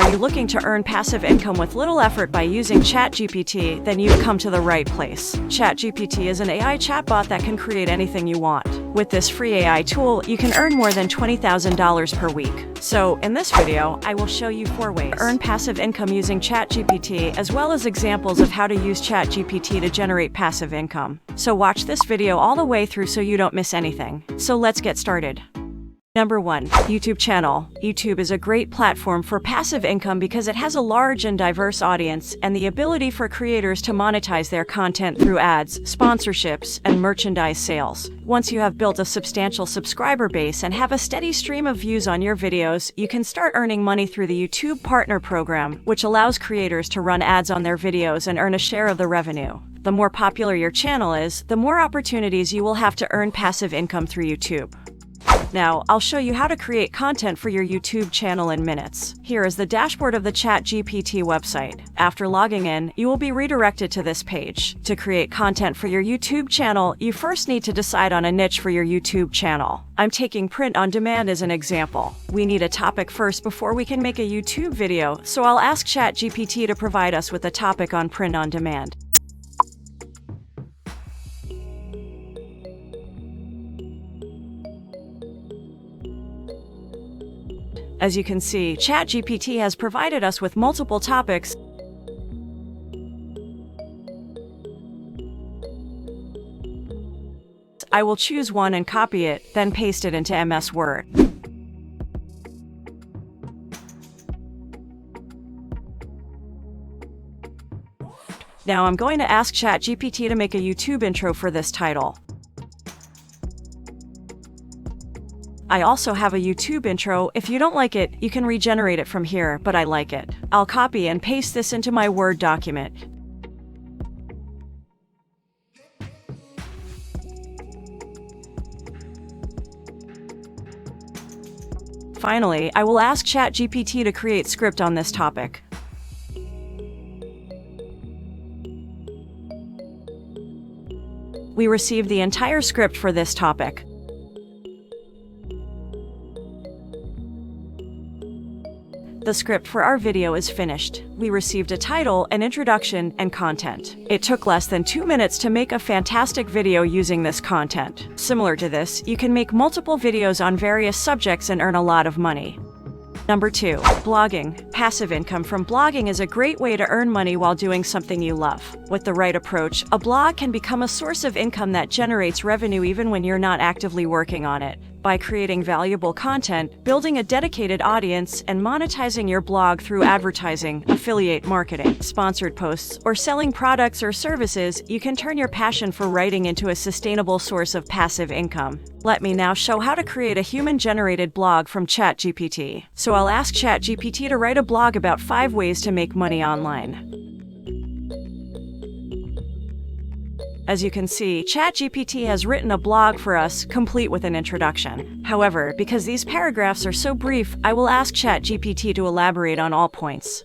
Are you looking to earn passive income with little effort by using Chat GPT? Then you've come to the right place. Chat GPT is an AI chatbot that can create anything you want. With this free AI tool, you can earn more than $20,000 per week. So, in this video, I will show you 4 ways to earn passive income using Chat GPT, as well as examples of how to use Chat GPT to generate passive income. So watch this video all the way through so you don't miss anything. So let's get started. Number 1. YouTube channel. YouTube is a great platform for passive income because it has a large and diverse audience and the ability for creators to monetize their content through ads, sponsorships, and merchandise sales. Once you have built a substantial subscriber base and have a steady stream of views on your videos, you can start earning money through the YouTube Partner Program, which allows creators to run ads on their videos and earn a share of the revenue. The more popular your channel is, the more opportunities you will have to earn passive income through YouTube. Now, I'll show you how to create content for your YouTube channel in minutes. Here is the dashboard of the Chat GPT website. After logging in, you will be redirected to this page. To create content for your YouTube channel, you first need to decide on a niche for your YouTube channel. I'm taking print on demand as an example. We need a topic first before we can make a YouTube video, so I'll ask Chat GPT to provide us with a topic on print on demand. As you can see, Chat GPT has provided us with multiple topics. I will choose one and copy it, then paste it into MS Word. Now I'm going to ask Chat GPT to make a YouTube intro for this title. I also have a YouTube intro. If you don't like it, you can regenerate it from here, but I like it. I'll copy and paste this into my Word document. Finally, I will ask Chat GPT to create script on this topic. We received the entire script for this topic. The script for our video is finished. We received a title, an introduction, and content. It took less than 2 minutes to make a fantastic video using this content. Similar to this, you can make multiple videos on various subjects and earn a lot of money. Number 2. Blogging. Passive income from blogging is a great way to earn money while doing something you love. With the right approach, a blog can become a source of income that generates revenue even when you're not actively working on it. By creating valuable content, building a dedicated audience, and monetizing your blog through advertising, affiliate marketing, sponsored posts, or selling products or services, you can turn your passion for writing into a sustainable source of passive income. Let me now show how to create a human-generated blog from Chat GPT. So I'll ask Chat GPT to write a blog about 5 ways to make money online. As you can see, Chat GPT has written a blog for us, complete with an introduction. However, because these paragraphs are so brief, I will ask Chat GPT to elaborate on all points.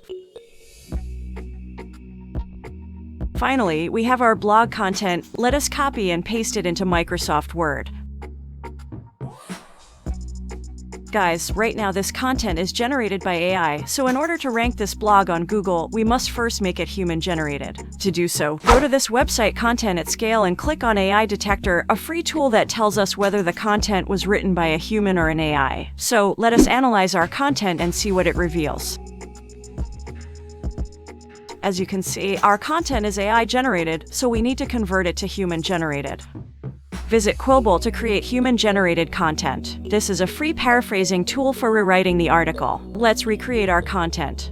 Finally, we have our blog content. Let us copy and paste it into Microsoft Word. Guys, right now this content is generated by AI, so in order to rank this blog on Google, we must first make it human-generated. To do so, go to this website Content at Scale and click on AI Detector, a free tool that tells us whether the content was written by a human or an AI. So, let us analyze our content and see what it reveals. As you can see, our content is AI-generated, so we need to convert it to human-generated. Visit Quotable to create human-generated content. This is a free paraphrasing tool for rewriting the article. Let's recreate our content.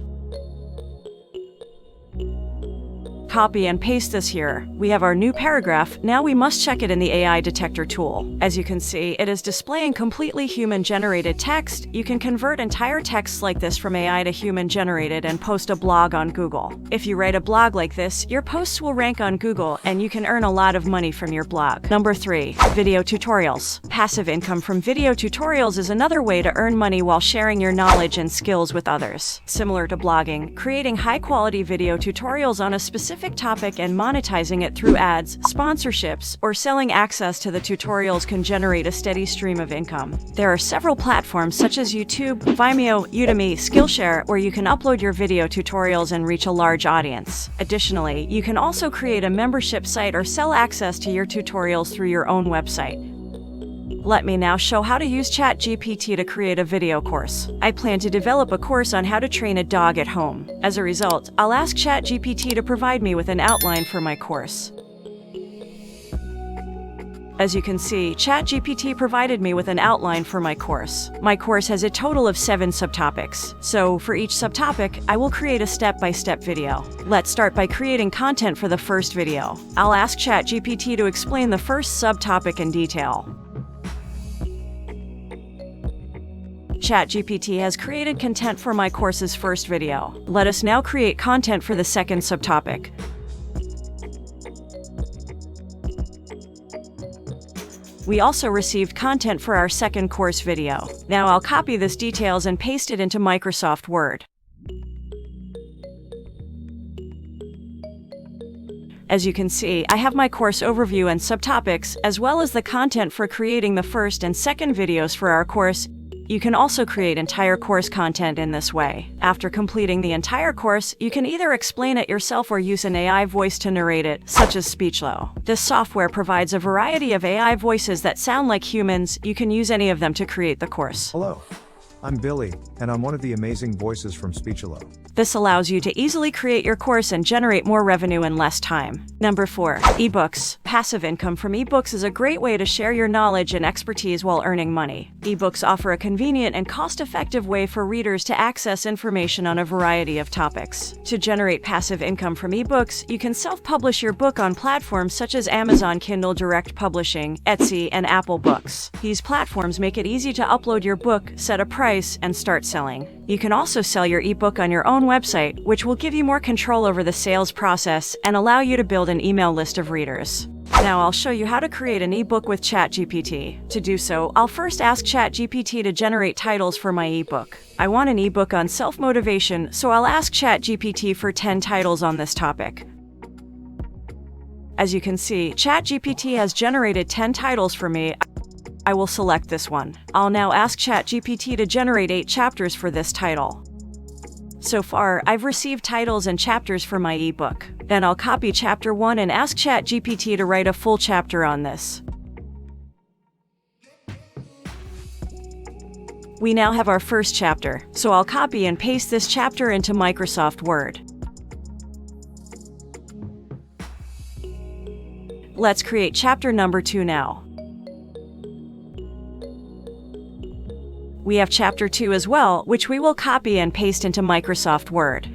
Copy and paste this here. We have our new paragraph. Now we must check it in the AI Detector tool. As you can see, it is displaying completely human-generated text. You can convert entire texts like this from AI to human-generated and post a blog on Google. If you write a blog like this, your posts will rank on Google and you can earn a lot of money from your blog. Number 3. Video tutorials. Passive income from video tutorials is another way to earn money while sharing your knowledge and skills with others. Similar to blogging, creating high-quality video tutorials on a specific specific topic and monetizing it through ads, sponsorships, or selling access to the tutorials can generate a steady stream of income. There are several platforms such as YouTube, Vimeo, Udemy, Skillshare, where you can upload your video tutorials and reach a large audience. Additionally, you can also create a membership site or sell access to your tutorials through your own website. Let me now show how to use Chat GPT to create a video course. I plan to develop a course on how to train a dog at home. As a result, I'll ask Chat GPT to provide me with an outline for my course. As you can see, Chat GPT provided me with an outline for my course. My course has a total of 7 subtopics. So, for each subtopic, I will create a step-by-step video. Let's start by creating content for the first video. I'll ask Chat GPT to explain the first subtopic in detail. Chat GPT has created content for my course's first video. Let us now create content for the second subtopic. We also received content for our second course video. Now I'll copy this details and paste it into Microsoft Word. As you can see, I have my course overview and subtopics, as well as the content for creating the first and second videos for our course. You can also create entire course content in this way. After completing the entire course, you can either explain it yourself or use an AI voice to narrate it, such as Speechlo. This software provides a variety of AI voices that sound like humans. You can use any of them to create the course. Hello, I'm Billy, and I'm one of the amazing voices from Speechlo. This allows you to easily create your course and generate more revenue in less time. Number 4. Ebooks. Passive income from ebooks is a great way to share your knowledge and expertise while earning money. Ebooks offer a convenient and cost-effective way for readers to access information on a variety of topics. To generate passive income from ebooks, you can self-publish your book on platforms such as Amazon Kindle Direct Publishing, Etsy, and Apple Books. These platforms make it easy to upload your book, set a price, and start selling. You can also sell your ebook on your own website, which will give you more control over the sales process and allow you to build an email list of readers. Now I'll show you how to create an ebook with Chat GPT. To do so, I'll first ask Chat GPT to generate titles for my ebook. I want an ebook on self-motivation, so I'll ask Chat GPT for 10 titles on this topic. As you can see, Chat GPT has generated 10 titles for me. I will select this one. I'll now ask Chat GPT to generate 8 chapters for this title. So far, I've received titles and chapters for my ebook. Then I'll copy chapter 1 and ask Chat GPT to write a full chapter on this. We now have our first chapter, so I'll copy and paste this chapter into Microsoft Word. Let's create chapter number 2 now. We have chapter 2 as well, which we will copy and paste into Microsoft Word.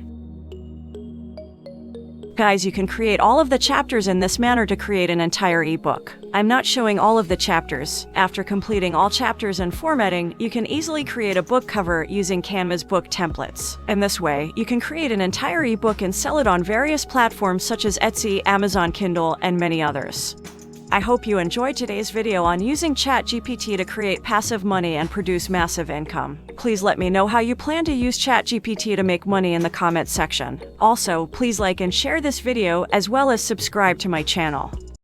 Guys, you can create all of the chapters in this manner to create an entire ebook. I'm not showing all of the chapters. After completing all chapters and formatting, you can easily create a book cover using Canva's book templates. In this way, you can create an entire ebook and sell it on various platforms such as Etsy, Amazon Kindle, and many others. I hope you enjoyed today's video on using Chat GPT to create passive money and produce massive income. Please let me know how you plan to use Chat GPT to make money in the comments section. Also, please like and share this video as well as subscribe to my channel.